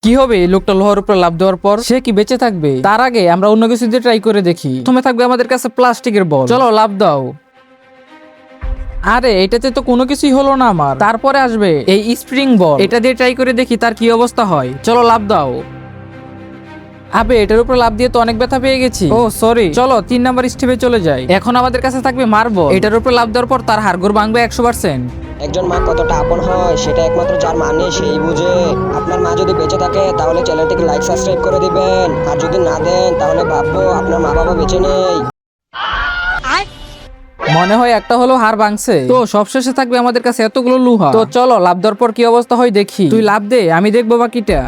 কি হবে এই লোকটা লোহার উপর লাফ দেওয়ার পর? সে কি বেঁচে থাকবে? তার আগে আমরা অন্য কিছু দিয়ে ট্রাই করে দেখি। প্রথমে থাকবে আমাদের কাছে প্লাস্টিকের বল। চলো লাফ দাও। আরে এটাতে তো কোনো কিছুই হলো না আমার। তারপরে আসবে এই স্প্রিং বল। এটা দিয়ে ট্রাই করে দেখি তার কি অবস্থা হয়। চলো লাফ দাও। আবে এটার উপর লাফ দিয়ে তো অনেক ব্যথা পেয়ে গেছি। ও সরি। চলো 3 নাম্বার স্টেপে চলে যাই। এখন আমাদের কাছে থাকবে মার্বল। এটার উপর লাফ দেওয়ার পর তার হাড়গোড় ভাঙবে 100%। একজন মা কতটা আপন হয় সেটা একমাত্র যার মা নেই সেই বুঝে। আপনার মা যদি বেঁচে থাকে তাহলে চ্যানেলটিকে লাইক সাবস্ক্রাইব করে দিবেন, আর যদি না দেন তাহলে ভাববো আপনার মা বাবা বেঁচে নেই। মনে হয় একটা হলো হাড় ভাঙছে। তো সবশেষে থাকবে আমাদের কাছে এতগুলো লোহা। তো চলো লাফ দেওয়ার পর কি অবস্থা হয় দেখি। তুই লাফ দে, আমি দেখবো বাকিটা।